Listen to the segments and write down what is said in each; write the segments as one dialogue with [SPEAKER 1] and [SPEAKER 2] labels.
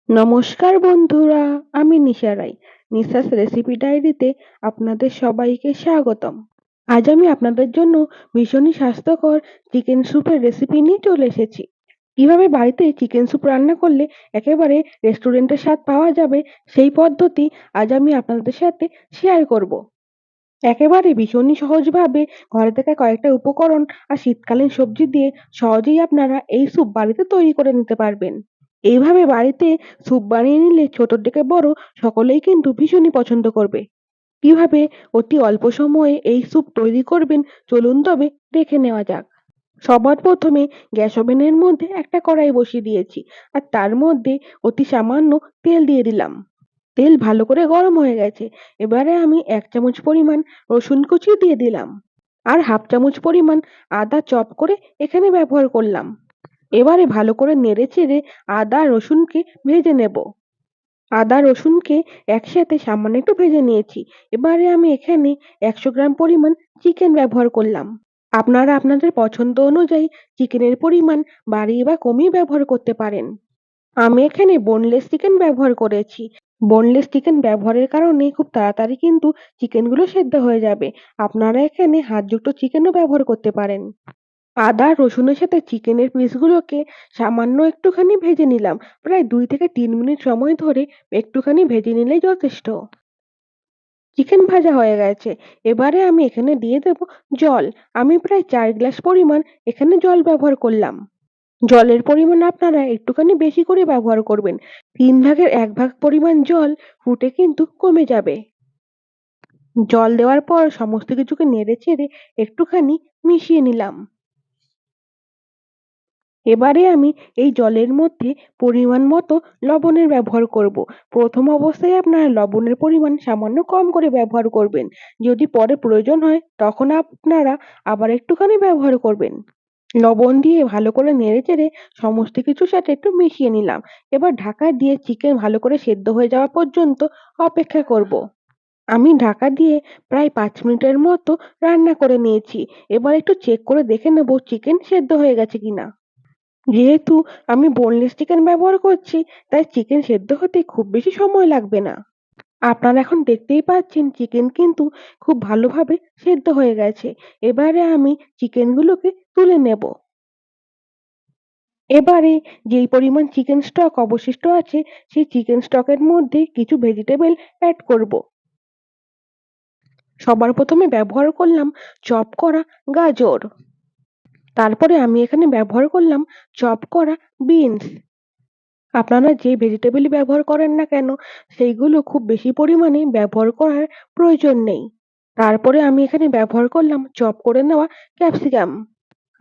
[SPEAKER 1] নমস্কার বন্ধুরা, আমি নিশা রাই। নিশাস রেসিপি ডায়েরিতে আপনাদের সবাইকে স্বাগতম। আজ আমি আপনাদের জন্য ভীষণই স্বাস্থ্যকর চিকেন স্যুপের রেসিপি নিয়ে চলে এসেছি। কিভাবে বাড়িতে চিকেন স্যুপ রান্না করলে একেবারে রেস্টুরেন্টের স্বাদ পাওয়া যাবে, সেই পদ্ধতি আজ আমি আপনাদের সাথে শেয়ার করব। একেবারে ভীষণই সহজভাবে ঘরে থাকা কয়েকটা উপকরণ আর শীতকালীন সবজি দিয়ে সহজেই আপনারা এই স্যুপ বাড়িতে তৈরি করে নিতে পারবেন। এইভাবে বাড়িতে স্যুপ বানিয়ে নিলে ছোট থেকে বড় সকলেই কিন্তু ভীষণই পছন্দ করবে। কিভাবে অতি অল্প সময়ে এই স্যুপ তৈরি করবেন, চলুন তবে দেখে নেওয়া যাক। সবার প্রথমে গ্যাস ওভেনের মধ্যে একটা কড়াই বসিয়ে দিয়েছি, আর তার মধ্যে অতি সামান্য তেল দিয়ে দিলাম। তেল ভালো করে গরম হয়ে গেছে। এবারে আমি 1 চামচ পরিমাণ রসুন কুচি দিয়ে দিলাম। আর হাফ চামচ পরিমাণ আদা চপ করে এখানে ব্যবহার করলাম। এবারে ভালো করে নেড়েচেড়ে আদা রসুনকে ভেজে নেব। আদা রসুনকে একসাথে সামান্য একটু ভেজে নিয়েছি। এবারে আমি এখানে 100 গ্রাম পরিমাণ চিকেন ব্যবহার করলাম। আপনারা আপনাদের পছন্দ অনুযায়ী চিকেনের পরিমাণ বাড়িয়ে বা কমিয়ে ব্যবহার করতে পারেন। আমি এখানে বোনলেস চিকেন ব্যবহার করেছি। বোনলেস চিকেন ব্যবহারের কারণে খুব তাড়াতাড়ি কিন্তু চিকেনগুলো সেদ্ধ হয়ে যাবে। আপনারা এখানে হাড়যুক্ত চিকেনও ব্যবহার করতে পারেন। আদা রসুনের সাথে চিকেনের পিসগুলোকে সামান্য একটুখানি ভেজে নিলাম। প্রায় 2 থেকে 3 মিনিট সময় ধরে একটুখানি ভেজে নিলেই যথেষ্ট। চিকেন ভাজা হয়ে গেছে। এবারে আমি এখানে দিয়ে দেব জল। আমি প্রায় 4 গ্লাস পরিমাণ এখানে জল ব্যবহার করলাম। জলের পরিমাণ আপনারা একটুখানি বেশি করে ব্যবহার করবেন। 3 ভাগের 1 ভাগ পরিমাণ জল ফুটে কিন্তু কমে যাবে। জল দেওয়ার পর সমস্ত কিছুকে নেড়েচেড়ে একটুখানি মিশিয়ে নিলাম। এবারে আমি এই জলের মধ্যে পরিমাণ মতো লবণের ব্যবহার করব। প্রথম অবস্থায় আপনারা লবণের পরিমাণ সামান্য কম করে ব্যবহার করবেন। যদি পরে প্রয়োজন হয় তখন আপনারা আবার একটুখানি ব্যবহার করবেন। লবণ দিয়ে ভালো করে নেড়েচেড়ে সমস্ত কিছুর সাথে একটু মিশিয়ে নিলাম। এবার ঢাকা দিয়ে চিকেন ভালো করে সেদ্ধ হয়ে যাওয়া পর্যন্ত অপেক্ষা করব। আমি ঢাকা দিয়ে প্রায় 5 মিনিটের মতো রান্না করে নিয়েছি। এবার একটু চেক করে দেখে নেব চিকেন সেদ্ধ হয়ে গেছে কিনা। যেহেতু আমি বোনলেস চিকেন ব্যবহার করছি, তাই চিকেন সেদ্ধ হতে খুব বেশি সময় লাগবে না। আপনারা এখন দেখতেই পাচ্ছেন চিকেন কিন্তু খুব ভালোভাবে সেদ্ধ হয়ে গেছে। এবারে আমি চিকেনগুলোকে তুলে নেব। এবারে যেই পরিমাণ চিকেন স্টক অবশিষ্ট আছে, সেই চিকেন স্টকের মধ্যে কিছু ভেজিটেবল অ্যাড করব। সবার প্রথমে ব্যবহার করলাম চপ করা গাজর। তারপরে আমি এখানে ব্যবহার করলাম চপ করা বিনস। আপনারা যে ভেজিটেবলই ব্যবহার করেন না কেন, সেইগুলো খুব বেশি পরিমাণে ব্যবহার করার প্রয়োজন নেই। তারপরে আমি এখানে ব্যবহার করলাম চপ করে নেওয়া ক্যাপসিকাম।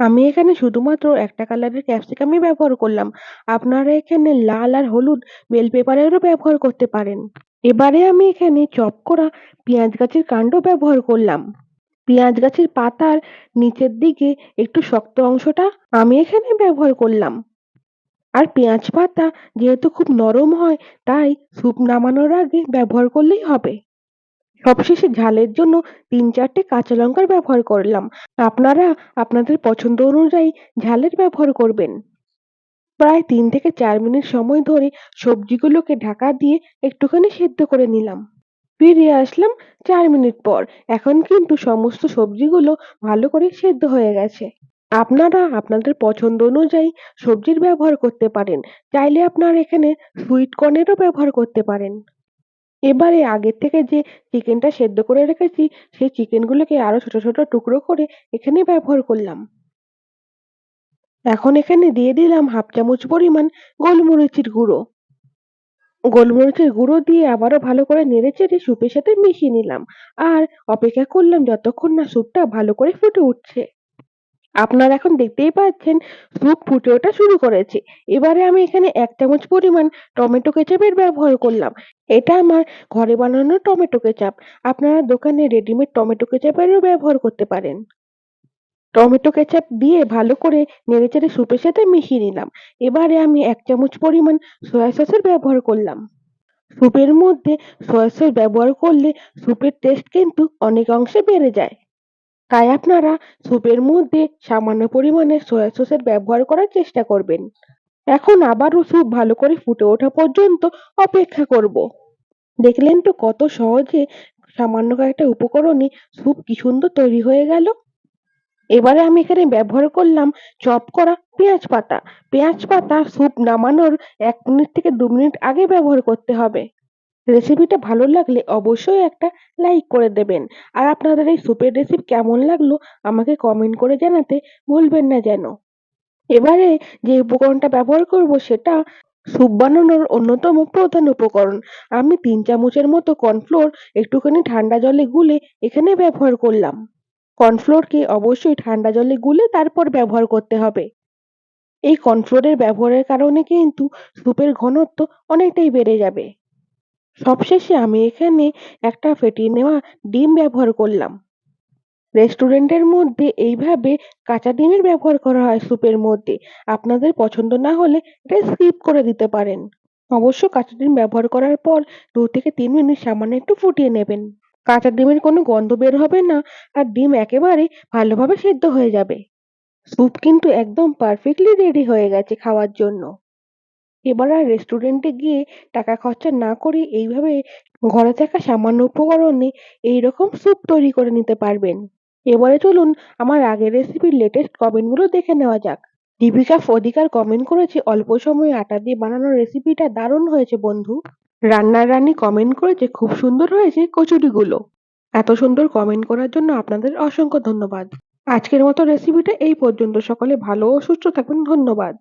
[SPEAKER 1] আমি এখানে শুধুমাত্র একটা কালারের ক্যাপসিকামই ব্যবহার করলাম। আপনারা এখানে লাল আর হলুদ বেল পেপারেরও ব্যবহার করতে পারেন। এবারে আমি এখানে চপ করা পেঁয়াজ গাছের কাণ্ড ব্যবহার করলাম। পেঁয়াজ গাছের পাতার নিচের দিকে একটু শক্ত অংশটা আমি এখানে ব্যবহার করলাম। আর পেঁয়াজ পাতা যেহেতু খুব নরম হয়, তাই স্যুপ নামানোর আগে ব্যবহার করলেই হবে। সবশেষে ঝালের জন্য 3-4টে কাঁচা লঙ্কার ব্যবহার করলাম। আপনারা আপনাদের পছন্দ অনুযায়ী ঝালের ব্যবহার করবেন। প্রায় 3 থেকে 4 মিনিট সময় ধরে সবজিগুলোকে ঢাকা দিয়ে একটুখানি সেদ্ধ করে নিলাম। ফিরে আসলাম 4 মিনিট পর। এখন কিন্তু সমস্ত সবজিগুলো ভালো করে সেদ্ধ হয়ে গেছে। আপনারা আপনাদের পছন্দ অনুযায়ী সবজির ব্যবহার করতে পারেন। চাইলে আপনারা এখানে সুইট কর্নেরও ব্যবহার করতে পারেন। এবারে আগের থেকে যে চিকেনটা সেদ্ধ করে রেখেছি, সেই চিকেনগুলোকে আরো ছোট, ছোট টুকরো করে এখানে ব্যবহার করলাম। এখন এখানে দিয়ে দিলাম হাফ চামচ পরিমাণ গোলমরিচের গুঁড়ো। গোলমরিচের গুঁড়ো দিয়ে আবারও ভালো করে নেড়েচেড়ে স্যুপের সাথে মিশিয়ে নিলাম। আর অপেক্ষা করলাম যতক্ষণ না স্যুপটা ভালো করে ফুটে উঠছে। আপনারা এখন দেখতেই পাচ্ছেন স্যুপ ফুটে ওঠা শুরু করেছে। এবারে আমি এখানে 1 চামচ পরিমাণ টমেটো কেচাপের ব্যবহার করলাম। এটা আমার ঘরে বানানো টমেটো কেচাপ। আপনারা দোকানে রেডিমেড টমেটো কেচাপেরও ব্যবহার করতে পারেন। টমেটো কেচাপ দিয়ে ভালো করে নেড়েচেড়ে স্যুপের সাথে মিশিয়ে নিলাম। এবারে আমি 1 চামচ পরিমাণ সয়া সসের ব্যবহার করলাম। স্যুপের মধ্যে সয়া সস ব্যবহার করলে স্যুপের টেস্ট কিন্তু অনেক অংশে বেড়ে যায়। তাই আপনারা স্যুপের মধ্যে সামান্য পরিমাণে সয়া সসের ব্যবহার করার চেষ্টা করবেন। এখন আবারও স্যুপ ভালো করে ফুটে ওঠা পর্যন্ত অপেক্ষা করব। দেখলেন তো কত সহজে সামান্য কয়েকটা উপকরণে স্যুপ কি সুন্দর তৈরি হয়ে গেল। এবারে আমি এখানে ব্যবহার করলাম চপ করা পেঁয়াজ পাতা। পেঁয়াজ পাতা স্যুপ নামানোর ১ মিনিট থেকে ২ মিনিট আগে ব্যবহার করতে হবে। রেসিপিটা ভালো লাগলে অবশ্যই একটা লাইক করে দেবেন। আর আপনাদের এই স্যুপের রেসিপি কেমন লাগলো আমাকে কমেন্ট করে জানাতে ভুলবেন না যেন। এবারে যে উপকরণটা ব্যবহার করব সেটা স্যুপ বানানোর অন্যতম প্রধান উপকরণ। আমি ৩ চামচের মতো কর্নফ্লোর একটুখানি ঠান্ডা জলে গুলে এখানে ব্যবহার করলাম। কর্নফ্লোরকে অবশ্যই ঠান্ডা জলে গুলে তারপর ব্যবহার করতে হবে। এই কর্নফ্লোরের ব্যবহারের কারণে কিন্তু স্যুপের ঘনত্ব অনেকটাই বেড়ে যাবে। সবশেষে আমি এখানে একটা ফেটিয়ে নেওয়া ডিম ব্যবহার করলাম। রেস্টুরেন্টের মধ্যে এইভাবে কাঁচা ডিমের ব্যবহার করা হয় স্যুপের মধ্যে। আপনাদের পছন্দ না হলে এটা স্কিপ করে দিতে পারেন। অবশ্য কাঁচা ডিম ব্যবহার করার পর ২ থেকে ৩ মিনিট সামান্য একটু ফুটিয়ে নেবেন। কাঁচা ডিমের কোনো গন্ধ বের হবে না আর ডিম একেবারে ভালোভাবে সেদ্ধ হয়ে যাবে। স্যুপ কিন্তু একদম পারফেক্টলি রেডি হয়ে গেছে খাওয়ার জন্য। এবার আর রেস্টুরেন্টে গিয়ে টাকা খরচা না করে এইভাবে ঘরে থাকা সামান্য উপকরণে এইরকম স্যুপ তৈরি করে নিতে পারবেন। এবারে চলুন আমার আগের রেসিপির লেটেস্ট কমেন্টগুলো দেখে নেওয়া যাক। দীপিকা ফদিকার কমেন্ট করেছে, অল্প সময়ে আটা দিয়ে বানানো রেসিপিটা দারুণ হয়েছে বন্ধু। রান্নার রানী কমেন্ট করেছে, খুব সুন্দর হয়েছে কচুরিগুলো। এত সুন্দর কমেন্ট করার জন্য আপনাদের অসংখ্য ধন্যবাদ। আজকের মতো রেসিপিটা এই পর্যন্ত। সকলে ভালো ও সুস্থ থাকবেন। ধন্যবাদ।